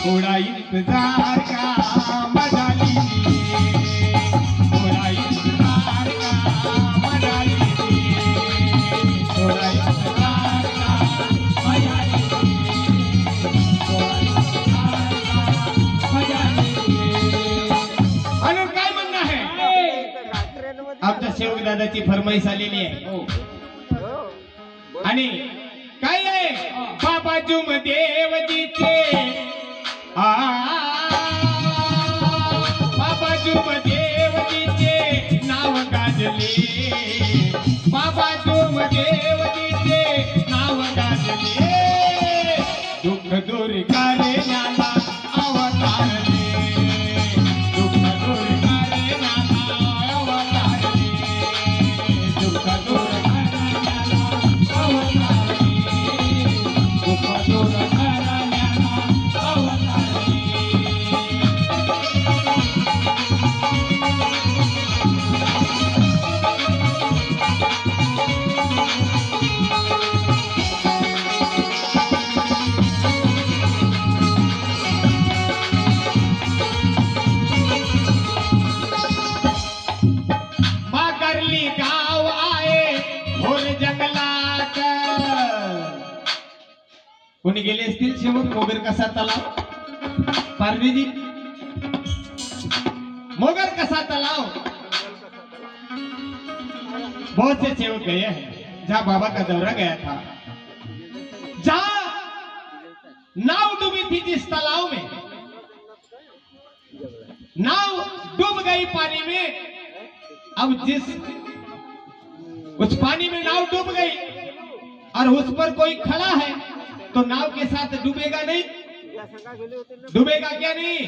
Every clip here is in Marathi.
थोड़ा इंतजार का मजा लीजिए, थोड़ा इंतजार का मजा लीजिए, थोड़ा इंतजार का मजा लीजिए, थोड़ा इंतजार का मजा लीजिए. म्हणून काय म्हणणं आहे आमच्या शेवक दादाची फरमाईश आलेली आहे आणि काय आहे बाबा जुम देवजीचे बाबा जुम देवजीचे नाव गाजले, बाबा जुम देवजीचे नाव गाजले, दुःख दूर करण्याला अवतारले, दुःख दूर करण्याला अवतारले, दुःख दूर करण्याला अवतारले, दुःख दूर करण्याला अवतारले. मागरली गाव आहे भोर जंगलात. कोणी गेले असतील शेवट मोगर कसा तलाव पारवीजी, मोगर कसा तालाव. बहुत से सेवक गए हैं जहाँ बाबा का दौरा गया था, जहाँ नाव डूबी थी जिस तालाब में, नाव डूब गई पानी में. अब उस पानी में नाव डूब गई और उस पर कोई खड़ा है तो नाव के साथ डूबेगा नहीं, डूबेगा क्या नहीं.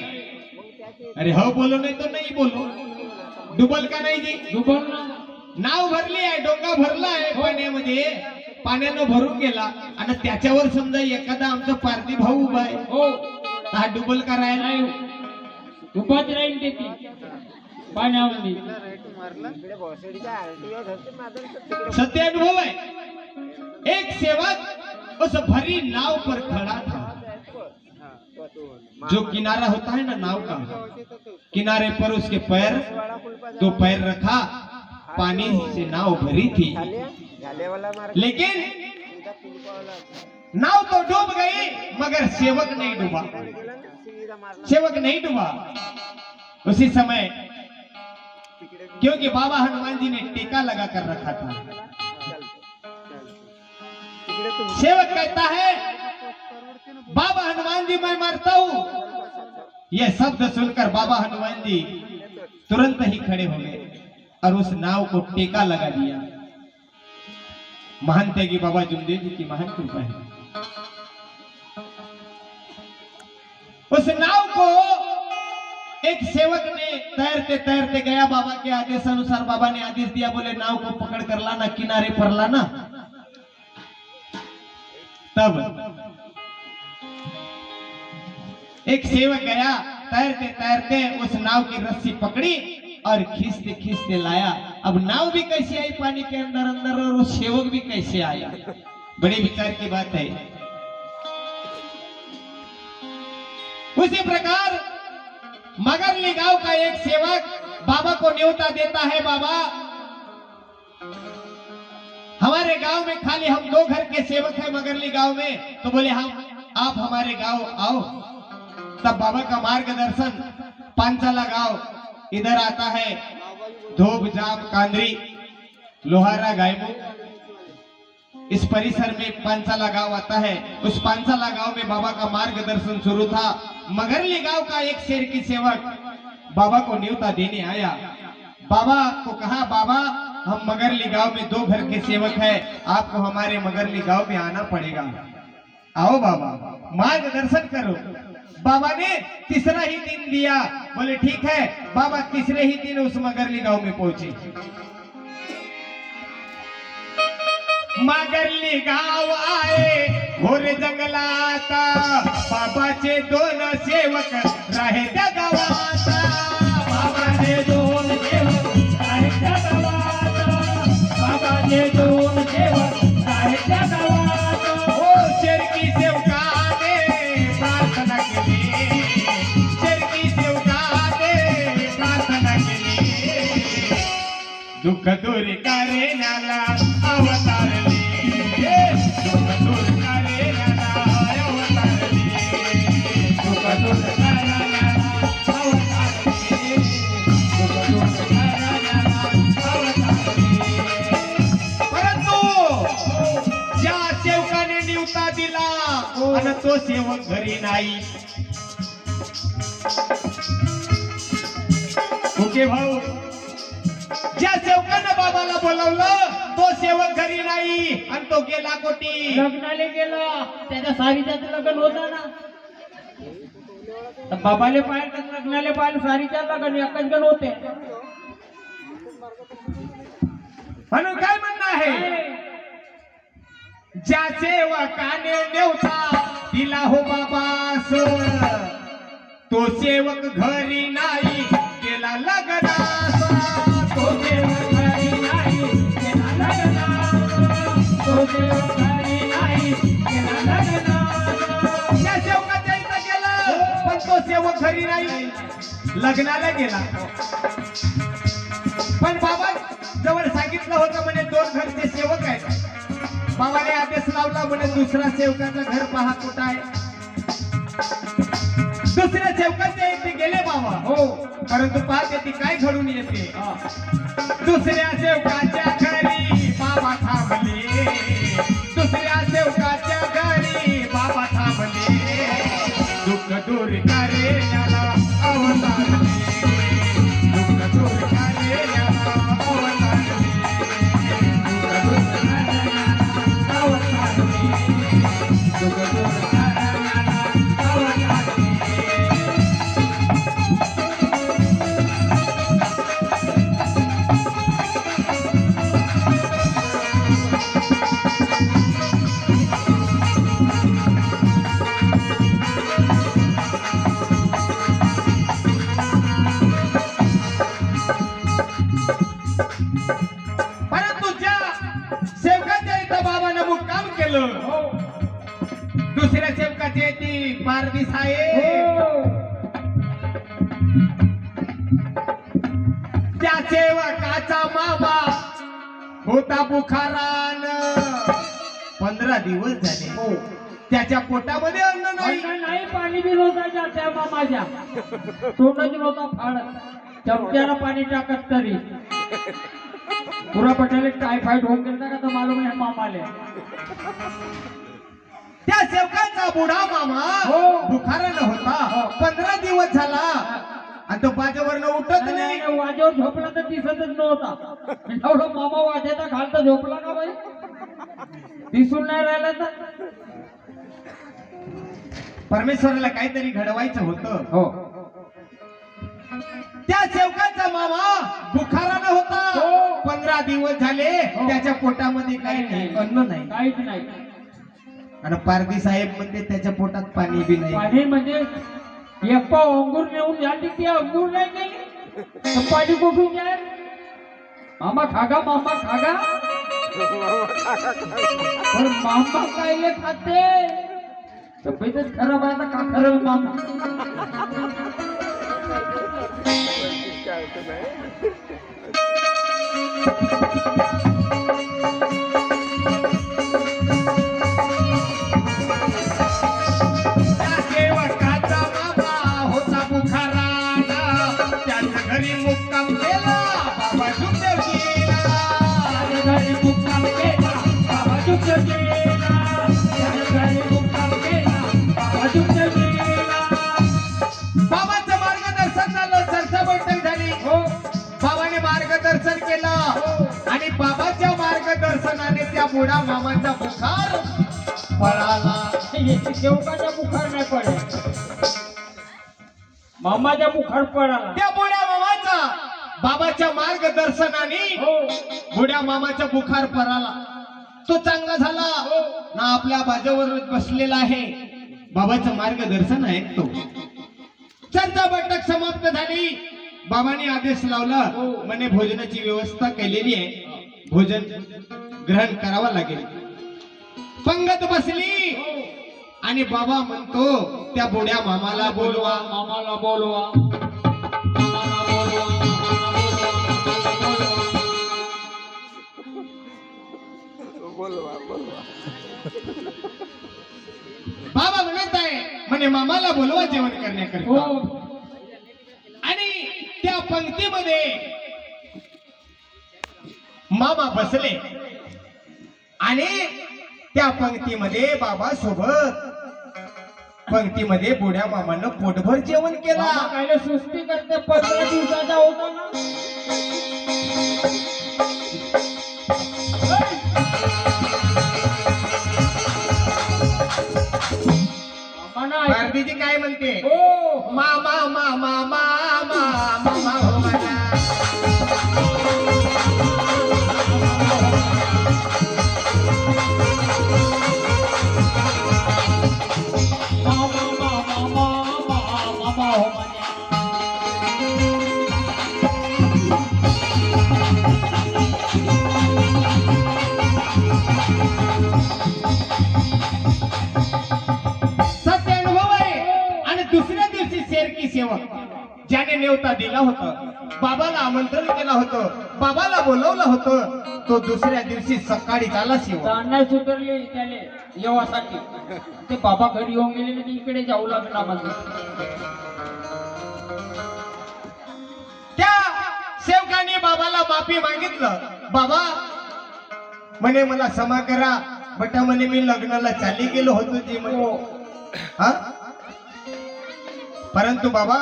अरे हो बोलो नहीं तो नहीं बोलो, डुबल का नाही जी, डुबल ना. नाव भरली आहे, डोंगा भरला आहे पाण्यामध्ये, पाण्यानं भरून गेला आणि त्याच्यावर समजा एखादा आमचा पारधी भाऊ उभा आहे, हो हा डुबल का राहिला, डुबत राहील ते पाण्यामध्ये. सत्य अनुभव है. एक सेवक उस भरी नाव पर खड़ा था. जो किनारा होता है ना नाव का, किनारे पर उसके पैर, दो पैर रखा, पानी से नाव भरी थी, लेकिन नाव तो डूब गई मगर सेवक नहीं डूबा, सेवक नहीं डूबा. उसी समय क्योंकि बाबा हनुमान जी ने टीका लगा कर रखा था, सेवक कहता है बाबा हनुमान जी मैं मरता हूं. यह शब्द सुनकर बाबा हनुमान जी तुरंत ही खड़े हो गए और उस नाव को टीका लगा दिया. महान त्यागी बाबा जुमदेव जी की महान कृपा है. उस नाव को एक सेवक ने तैरते तैरते गया, बाबा के आदेश अनुसार बाबा ने आदेश दिया, बोले नाव को पकड़ कर लाना, किनारे पर लाना. तब एक सेवक गया, तैरते तैरते उस नाव की रस्सी पकड़ी और खींचते खींचते लाया. अब नाव भी कैसे आई पानी के अंदर अंदर और वो सेवक भी कैसे आया. बड़े विचार की बात है. उसी प्रकार मगरली गांव का एक सेवक बाबा को न्योता देता है, बाबा हमारे गांव में खाली हम 2 घर के सेवक हैं मगरली गांव में, तो बोले हम आप हमारे गांव आओ. तब बाबा का मार्गदर्शन पांचाला गांव इधर आता है, धोब जाप कांदरी लोहारा गायमुख, इस परिसर में पांचाला गांव आता है. उस पांचाला गांव में बाबा का मार्गदर्शन शुरू था. मगरली गांव का एक शेर की सेवक बाबा को न्योता देने आया. बाबा को कहा बाबा हम मगरली गांव में 2 घर के सेवक हैं, आपको हमारे मगरली गांव में आना पड़ेगा. आओ बाबा मार्गदर्शन करो. बाबा ने तीसरा ही दिन दिया, बोले ठीक है. बाबा तीसरे ही दिन उस मगरली गांव में पहुंचे. मगरली गाव आहे घोर जंगलात, बाबाचे 2 सेवक राहे त्या गावात, बाबाचे 2 सेवक राहे त्या गावात, बाबाचे 2 सेवक राहे त्या गावात. ओ शेरकी सेवकाने प्रार्थना केली, दूर करेण्याला अवतारली, दुःख दूर करेण्याला अवतारली, दुःख दूर करेण्याला अवतारली, दुःख दूर करेण्याला अवतारली. परंतु ज्या सेवकाने निवता दिला आणि तो सेवक घरी नाही. ओके भाऊ, ज्या सेवकानं बाबाला बोलावलं तो सेवक घरी नाही आणि तो गेला कोटी. लग्नाला गेला, त्याच्या सारीच्याच लग्न होता ना. तर बाबाले पाहिजे लग्नाला पाहिजे, सारीच्या लग्न एकच गण होते. म्हणून काय म्हणणं आहे, ज्या सेवकाने नेवता दिला हो बाबास तो सेवक घरी नाही गेला लग्नास. तो सेवक घरी नाही गेला लग्नास, तो सेवक घरी नाही गेला लग्नास. त्या सेवकाच्या इथं गेला पण तो सेवक घरी नाही, लग्नाला गेला. पण बाबा जवळ सांगितलं होतं म्हणे दोन घरचे सेवक आहेत. बाबाने आदेश लावला म्हणे दुसरा सेवकाचं घर पहा कुठं आहे. दुसऱ्या सेवकाच्या इथे गेले बाबा, हो, परंतु पाहते ती काय घडून येते. दुसऱ्या सेवकाच्या घरी बाबा थांबले, दुसऱ्या सेवकाच्या घरी बाबा थांबले, दुःख दूर करेण्याला अवतारले, दुःख दूर करेण्याला अवतारले, दुःख दूर करेण्याला अवतारले, दुःख दूर करेण्याला अवतारले. परंतु ज्या सेवकाच्या इथं बाबानं मुक्काम केलं, दुसऱ्या सेवकाची ती पारदीस आहे. त्या सेवकाचा मामा होता बुखारान. 15 दिवस झाले त्याच्या पोटामध्ये अन्न नाही. नाही, पाणी बी नव्हता त्या मामाच्या तोंडाची नव्हता फाडत, चमच्याला पाणी टाकत तरी पुरा पटेल टायफॉइड होऊन गेला का तर मालूम आहे मामाले. त्या सेवकाचा बुढा मामा बुखारान होता. 15 दिवस झाला आणि तो बाजेवरनं उठत नाही. वाजेवर झोपला तर दिसतच नव्हता. एवढं मामा वाजेचा खालता झोपला का बाई, दिसून नाही राहिला तर. परमेश्वराला काहीतरी घडवायचं होतं. हो, त्या सेवकाचा मामा बुखारानं होता. 15 दिवस झाले त्याच्या पोटामध्ये काही नाही, अन्न नाही, काहीच नाही. आणि पारदी साहेब म्हणते त्याच्या पोटात पाणी बी नाही. पाणी म्हणजे एक पाव अंगूर नेऊन झाली, ती अंगूर नाही गेली तर पाणी कुठून जाय. मामा खागा, मामा खागा, पण मामा कायले खाते, तब्येतच खराब आहे. का खरं मामा सेवकाचा मामा होता बुखाराला, त्याच्या घरी मुक्काम केला बाबा जुगदेवजीला. त्याच्या घरी मुक्काम केला बाबा जुगदेवजीला, त्याच्या घरी मुक्काम केला बाबा जुगदेवजीला. बाबांचं मार्गदर्शन झालं, चर्चा बैठक झाली. बाबाने मार्गदर्शन केलं आणि बाबाच्या मार्गदर्शनाने त्या बुढा मामाचा बुखार पळाला. सेवकाच्या बुखार नाही पडे, मामाच्या बुखार पडाला. त्या बुढ्या मामाचा बाबाच्या मार्गदर्शनाने बुढ्या मामाचा बुखार पळाला. तो चांगला झाला ना, आपल्या बाजूवर बसलेला आहे, बाबाचं मार्गदर्शन ऐकतो. चर्चा बैठक समाप्त झाली. बाबांनी आदेश लावला म्हणे भोजनाची व्यवस्था केलेली आहे, भोजन ग्रहण करावं लागेल. पंगत बसली आणि बाबा म्हणतो त्या बुढ्या मामाला बोलवा, मामाला बोलवा, बाबा म्हणत आहे म्हणे मामाला बोलवा जेवण करण्याकरिता. हो आणि त्या पंक्तीमध्ये मामा बसले आणि त्या पंक्तीमध्ये बाबा सोबत पंक्तीमध्ये बुड्या मामानं पोटभर जेवण केला. मामा कायले सुस्ती करते 15 दिवसाचा होता ना. मामा नाही. भारतीजी काय म्हणते? हो मामा मामा मामा मामा हो माझा. मामा मामा मामा मामा हो माझ्या. सत्य अनुभव आहे. आणि दुसऱ्या दिवशी शेरकी सेवक ज्याने नेवता दिला होता, बाबाला आमंत्रण केलं होतं, बाबाला बोलवलं होतं, तो दुसऱ्या दिवशी सकाळी झाला सेवक. जाणणार सुधारली त्याने येवासाठी. ते बाबा घरी येऊन गेले की इकडे जाऊ लागला माझं. त्या सेवकाने बाबाला माफी मागितलं. बाबा म्हणे मला क्षमा करा, बटा म्हणे मी लग्नाला चाली गेलो होतो जी म्हणे. हा? परंतु बाबा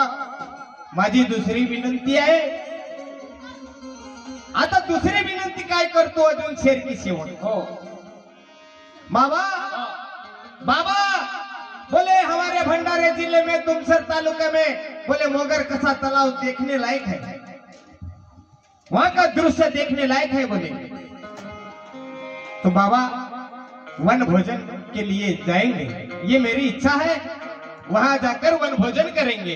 माझी दुसरी विनंती आहे. आता दुसरी विनंती काय करतो अजून शेरकी सेवक? हो बाबा बाबा बोले हमारे भंडारे जिले में तुमसर तालुका में बोले मोगर कसा तालाब देखने लायक है, वहां का दृश्य देखने लायक है बोले. तो बाबा वन भोजन के लिए जाएंगे, ये मेरी इच्छा है, वहां जाकर वन भोजन करेंगे.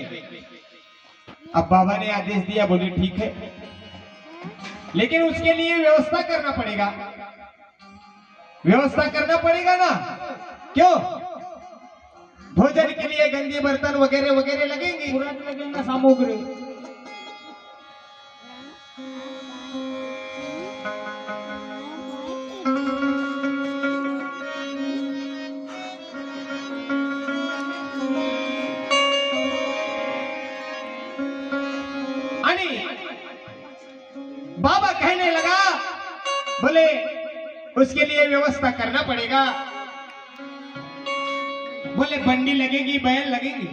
अब बाबा ने आदेश दिया, बोले ठीक है, लेकिन उसके लिए व्यवस्था करना पड़ेगा. व्यवस्था करना पड़ेगा ना. क्यों? भोजन के लिए गंदे बर्तन वगैरह वगैरह लगेंगे. पुरात लगेगा सामग्री. आणि बाबा कहने लगा, बोले उसके लिए व्यवस्था करना पड़ेगा. बोले बंडी लगेगी, बैल लगेगी.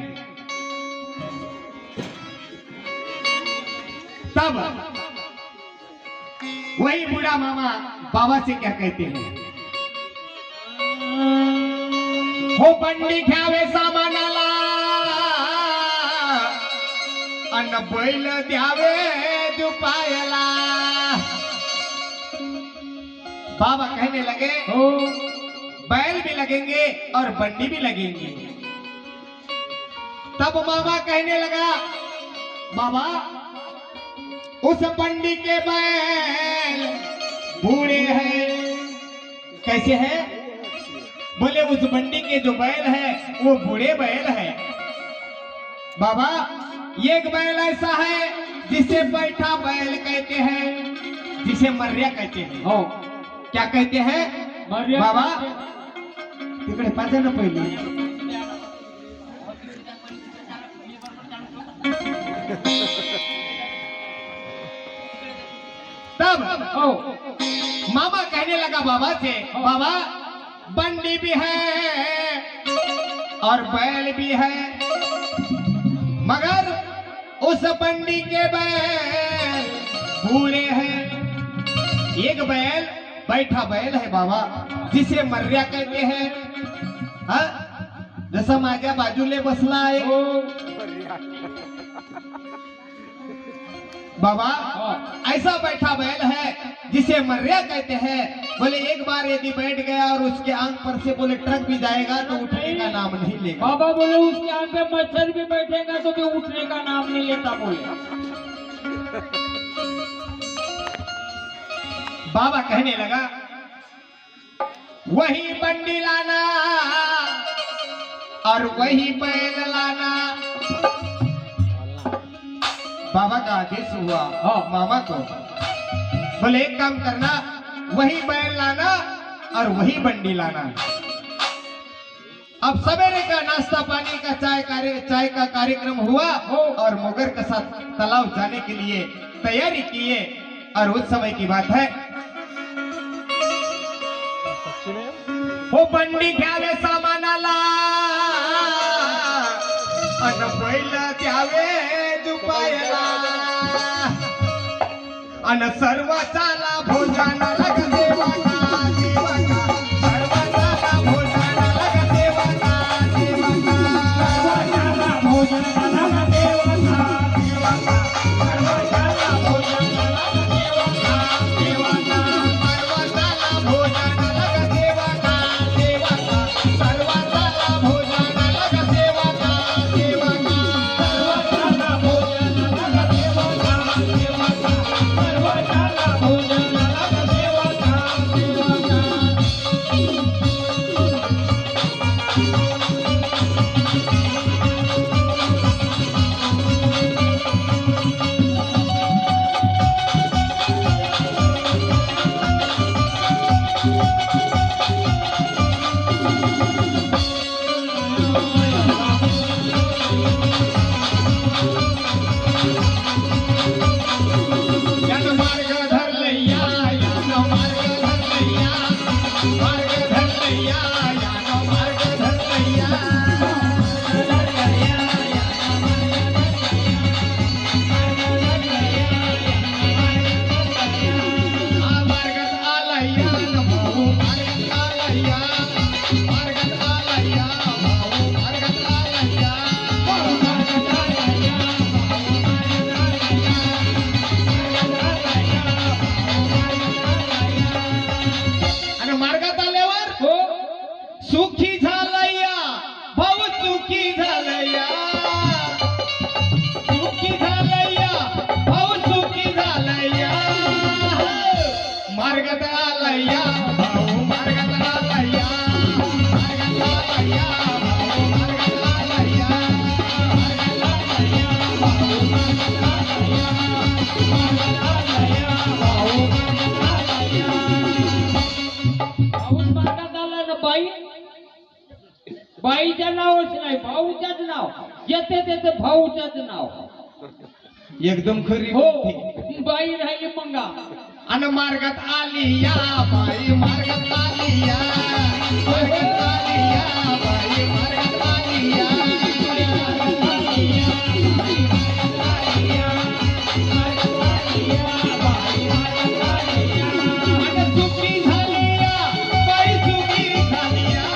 तब वही बूढ़ा मामा बाबा से क्या कहते हैं? हो बंडी घ्यावे सामानाला अन्न बैल द्यावे दुपायला. बाबा कहने लगे हो बैल भी लगेंगे और बंडी भी लगेंगी. तब मामा कहने लगा, बाबा उस बंडी के बैल बूढ़े हैं. कैसे हैं? बोले उस बंडी के जो बैल है वो बूढ़े बैल है. बाबा एक बैल ऐसा है जिसे बैठा बैल कहते हैं, जिसे मर्या कहते हैं. हो क्या कहते हैं? मर्या बाबा कहते. तिकडे पाहिजे ना पहिले. तब हो मामा कहने लगा बाबा से, बाबा बंडी भी है और बैल भी है, मगर उस बंडी के बैल बूढ़े हैं. एक बैल बैठा बैल है बाबा, जिसे मर्या कहते हैं. हा? जसं माझ्या बाजूले बसला आहे हो बाबा, हो. ऐसा बैठा बैल है जिसे मर्या कहते हैं. बोले एक बार यदि बैठ गया और उसके आंख पर से बोले ट्रक भी जाएगा तो उठने का नाम नहीं लेगा. बाबा बोले उसके आंख पे मच्छर भी बैठेगा तो भी उठने का नाम नहीं लेता. बोले बाबा कहने लगा, वही बंडी लाना और वही बैल लाना. बाबा का आदेश हुआ हाँ. मामा को. बोले एक काम करना, वही बैल लाना और वही बंडी लाना। अब सवेरे का नाश्ता पानी का चाय का कार्यक्रम हुआ और मुगर के साथ तालाब जाने के लिए तैयारी किए। और उस समय की बात है, हो बंडी घ्यावे सामानाला अन पहिला द्यावे दुपायला अन सर्व चाला भोजन लग देवाना देवाना, सर्व चाला भोजन लग देवाना देवाना, सर्व चाला भोजन लग देवाना देवाना, सर्व चाला भोजन लग देवाना देवाना, सर्व चाला भोजन लग देवाना देवाना, सर्व चाला भोजन लग देवाना देवाना, सर्व चाला भोजन लग देवाना देवाना, सर्व चाला भोजन लग देवाना देवाना। यानो मार्ग धरलैया यानो मार्ग धरलैया, मार्ग धरलैया यानो मार्ग धरलैया, मार्गत आलैया न भाऊ मार्गत आलैया, मार्गत आलैया भाऊ मार्गत आलैया, मार्गत आलैया आणि मार्गात आल्यावर हो सुखी झालया भाऊ सुखी झालया, सुखी झालया भाऊ सुखी झालया, मार्गात आलया भाऊ मार्गात आलया, मार्गात आलया भाऊ मार्गात आलया, मार्गात आलया भाऊ मार्गात आलया, मार्गात आलया भाऊ मार्गात आलया। भाऊच मार्गात आला ना बाई, बाईच्या नावच नाही भाऊच्याच नाव, येते त्याचं भाऊच्याच नाव। एकदम खरी हो गोष्ट. बाई राहिली मंगा, अन मार्गात आली या बाई मार्गात आली या, मार्गात आली या बाई मार्गात आली या, मार्गात आली या बाई मार्गात आली या, मार्गात आली या बाई मार्गात आली या, अन सुखी झाली या बाई सुखी झाली या,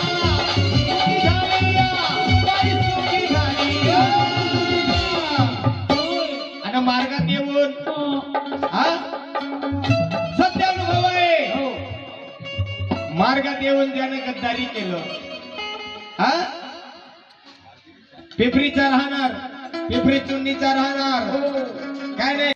सुखी झाली या बाई सुखी झाली या, अन मार्गात येऊन हा सत्य अनुभव आहे, हो मार्गात येऊन त्याने गद्दारी केलं, हा पिपरीचा राहणार पिपरी चुन्नीचा राहणार, हो काय नाही